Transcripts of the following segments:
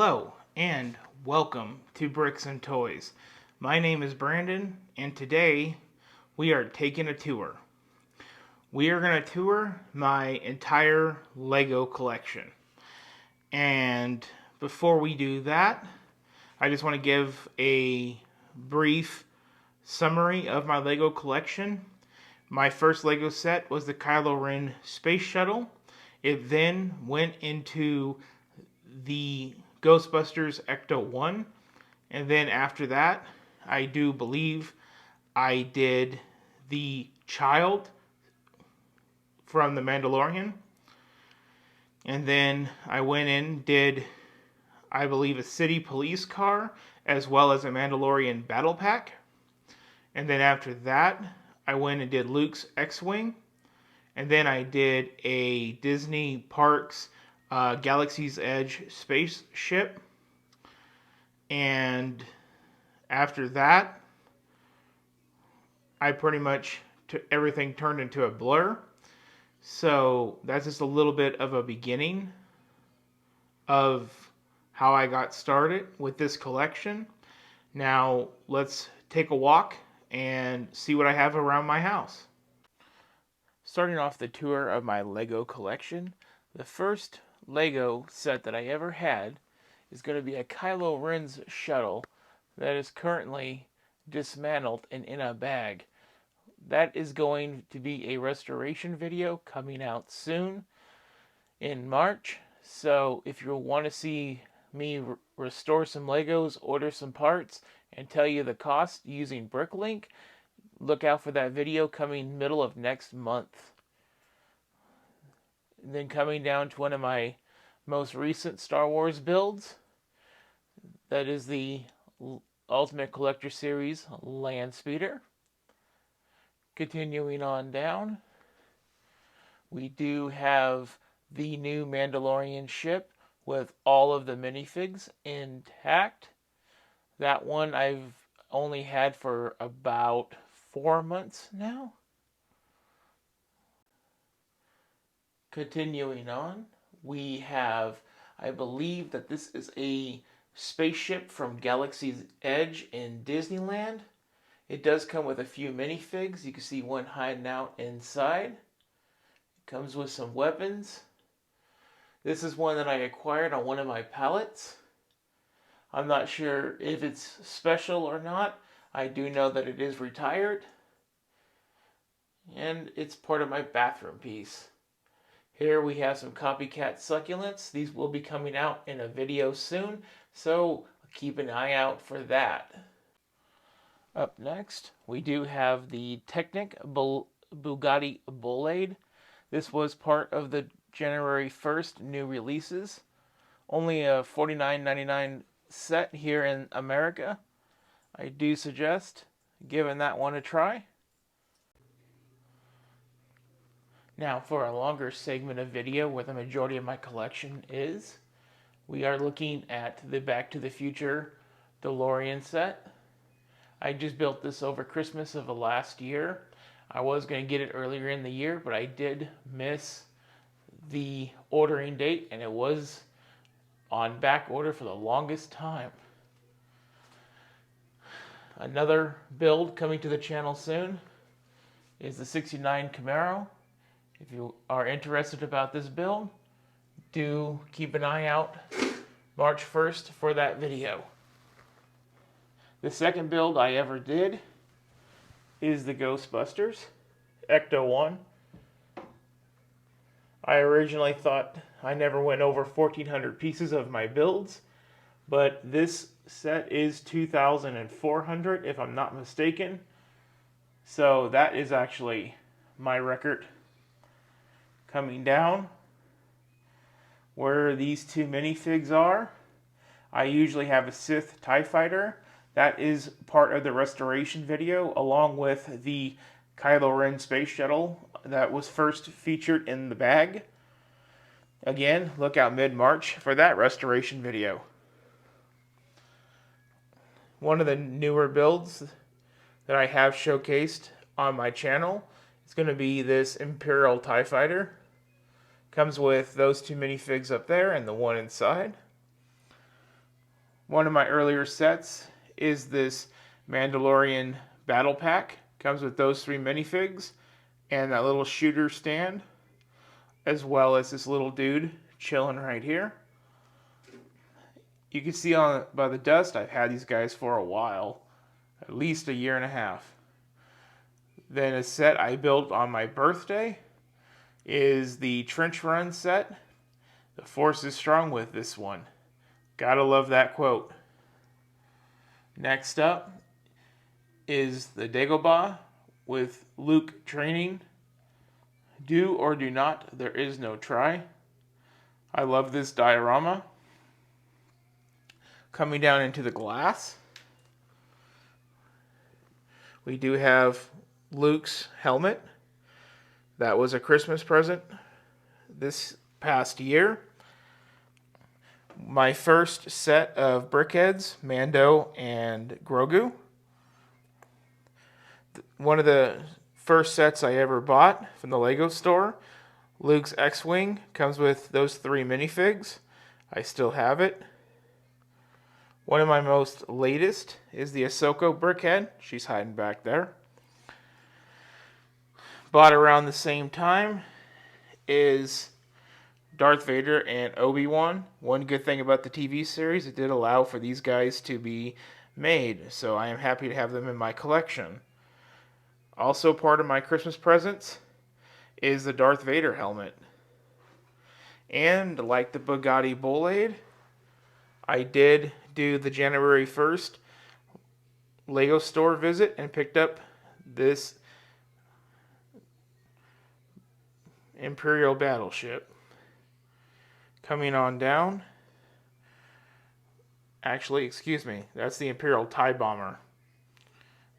Hello and welcome to Bricks and Toys. My name is Brandon and today we are taking a tour. We are going to tour my entire Lego collection. And before we do that, I just want to give a brief summary of my Lego collection. My first Lego set was the Kylo Ren Space Shuttle. It then went into the Ghostbusters Ecto-1, and then after that, I do believe I did the Child from The Mandalorian, and then I went in, did, I believe, a city police car, as well as a Mandalorian battle pack, and then after that, I went and did Luke's X-Wing, and then I did a Disney Parks Galaxy's Edge spaceship. And after that, I pretty much everything turned into a blur. So that's just a little bit of a beginning of how I got started with this collection. Now let's take a walk and see what I have around my house. Starting off the tour of my Lego collection, the first Lego set that I ever had is going to be a Kylo Ren's shuttle that is currently dismantled and in a bag. That is going to be a restoration video coming out soon in March. So if you want to see me restore some Legos, order some parts, and tell you the cost using Bricklink, look out for that video coming middle of next month. And then coming down to one of my most recent Star Wars builds, that is the Ultimate Collector Series Landspeeder. Continuing on down, we do have the new Mandalorian ship with all of the minifigs intact. That one I've only had for about 4 months now. Continuing on, we have, I believe that this is a spaceship from Galaxy's Edge in Disneyland. It does come with a few minifigs. You can see one hiding out inside. It comes with some weapons. This is one that I acquired on one of my pallets. I'm not sure if it's special or not. I do know that it is retired. And it's part of my bathroom piece. Here we have some copycat succulents. These will be coming out in a video soon, so keep an eye out for that. Up next, we do have the Technic Bugatti Bolide. This was part of the January 1st new releases. Only a $49.99 set here in America. I do suggest giving that one a try. Now, for a longer segment of video where the majority of my collection is, we are looking at the Back to the Future DeLorean set. I just built this over Christmas of last year. I was going to get it earlier in the year, but I did miss the ordering date, and it was on back order for the longest time. Another build coming to the channel soon is the 69 Camaro. If you are interested about this build, do keep an eye out March 1st for that video. The second build I ever did is the Ghostbusters Ecto-1. I originally thought I never went over 1,400 pieces of my builds, but this set is 2,400 if I'm not mistaken. So that is actually my record. Coming down where these two minifigs are, I usually have a Sith TIE Fighter. That is part of the restoration video, along with the Kylo Ren Space Shuttle that was first featured in the bag. Again, look out mid-March for that restoration video. One of the newer builds that I have showcased on my channel is going to be this Imperial TIE Fighter. Comes with those two minifigs up there and the one inside. One of my earlier sets is this Mandalorian Battle Pack. Comes with those 3 minifigs and that little shooter stand, as well as this little dude chilling right here. You can see by the dust, I've had these guys for a while, at least a year and a half. Then a set I built on my birthday is the Trench Run set. The Force is strong with this one. Gotta love that quote. Next up is the Dagobah with Luke training. Do or do not, there is no try. I love this diorama. Coming down into the glass, we do have Luke's helmet. That was a Christmas present this past year. My first set of BrickHeads, Mando and Grogu. One of the first sets I ever bought from the Lego store. Luke's X-Wing comes with those 3 minifigs. I still have it. One of my most latest is the Ahsoka BrickHead. She's hiding back there. Bought around the same time is Darth Vader and Obi-Wan. One good thing about the TV series, it did allow for these guys to be made, so I am happy to have them in my collection. Also part of my Christmas presents is the Darth Vader helmet. And like the Bugatti Bolide, I did do the January 1st Lego store visit and picked up this Imperial battleship. Coming on down, actually, excuse me, that's the Imperial TIE Bomber.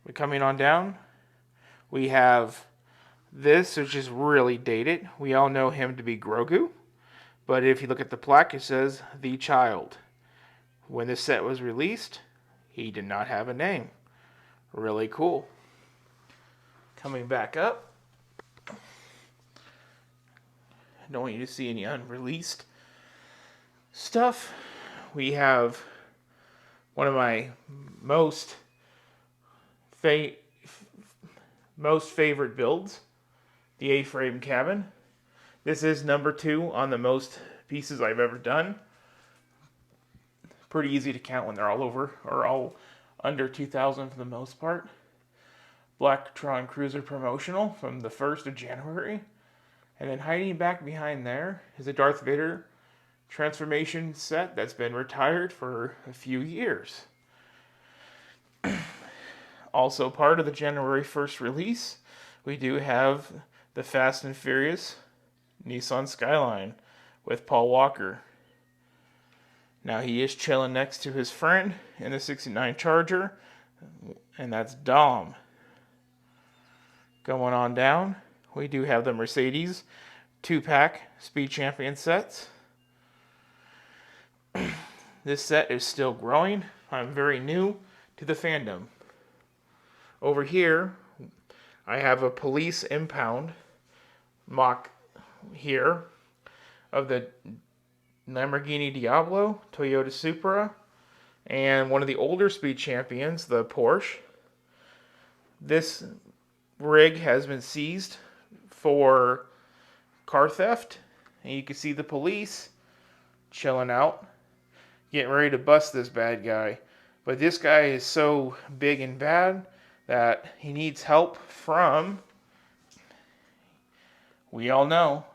But coming on down, we have this, which is really dated. We all know him to be Grogu, but if you look at the plaque, it says The Child. When this set was released, he did not have a name. Really cool. Coming back up, I don't want you to see any unreleased stuff. We have one of my most favorite builds, the A-frame cabin. This is number 2 on the most pieces I've ever done. Pretty easy to count when they're all over, or all under 2,000 for the most part. Black Tron Cruiser promotional from the 1st of January. And then hiding back behind there is a Darth Vader transformation set that's been retired for a few years. Also part of the January 1st release, we do have the Fast and Furious Nissan Skyline with Paul Walker. Now he is chilling next to his friend in the 69 Charger, and that's Dom. Going on down, we do have the Mercedes 2-pack Speed Champion sets. This set is still growing. I'm very new to the fandom. Over here, I have a police impound mock here of the Lamborghini Diablo, Toyota Supra, and one of the older Speed Champions, the Porsche. This rig has been seized for car theft, and you can see the police chilling out, getting ready to bust this bad guy. But this guy is so big and bad that he needs help from, we all know,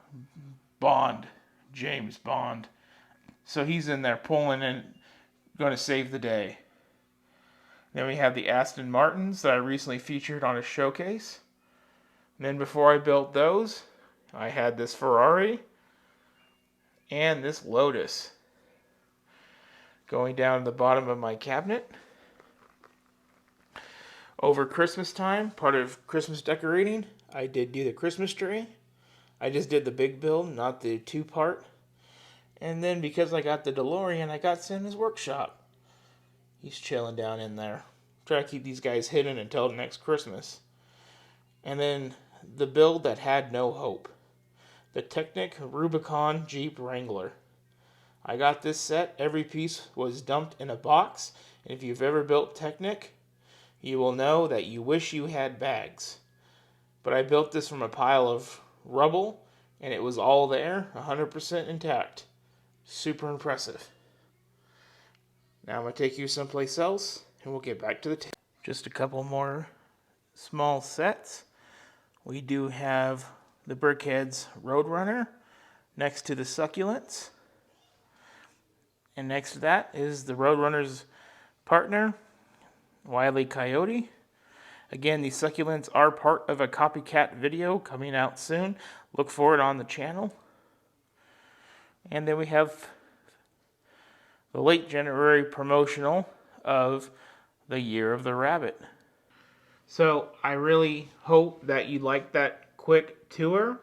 Bond, James Bond. So he's in there pulling and going to save the day. Then we have the Aston Martins that I recently featured on a showcase. And then before I built those, I had this Ferrari and this Lotus. Going down to the bottom of my cabinet. Over Christmas time, part of Christmas decorating, I did do the Christmas tree. I just did the big build, not the 2-part. And then because I got the DeLorean, I got Santa's workshop. He's chilling down in there. Try to keep these guys hidden until next Christmas. And then the build that had no hope. The Technic Rubicon Jeep Wrangler. I got this set. Every piece was dumped in a box. And if you've ever built Technic, you will know that you wish you had bags. But I built this from a pile of rubble, and it was all there, 100% intact. Super impressive. Now I'm going to take you someplace else, and we'll get back to the table. Just a couple more small sets. We do have the Brickheadz Roadrunner next to the Succulents. And next to that is the Roadrunner's partner, Wile E. Coyote. Again, these Succulents are part of a copycat video coming out soon. Look for it on the channel. And then we have the late January promotional of the Year of the Rabbit. So I really hope that you liked that quick tour.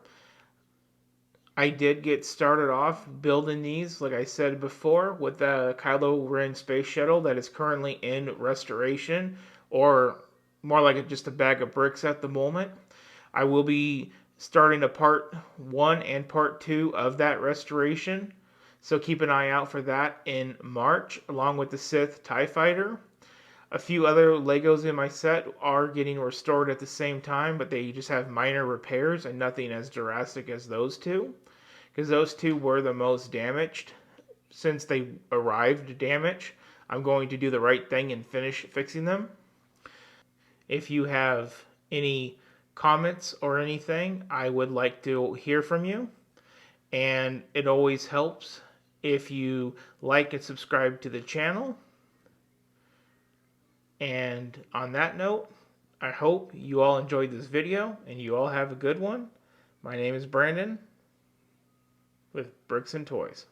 I did get started off building these, like I said before, with the Kylo Ren space shuttle that is currently in restoration, or more like just a bag of bricks at the moment. I will be starting a part 1 and part 2 of that restoration, so keep an eye out for that in March, along with the Sith TIE Fighter. A few other Legos in my set are getting restored at the same time, but they just have minor repairs and nothing as drastic as those two, because those two were the most damaged. Since they arrived damaged, I'm going to do the right thing and finish fixing them. If you have any comments or anything, I would like to hear from you. And it always helps if you like and subscribe to the channel. And on that note, I hope you all enjoyed this video and you all have a good one. My name is Brandon with Bricks and Toys.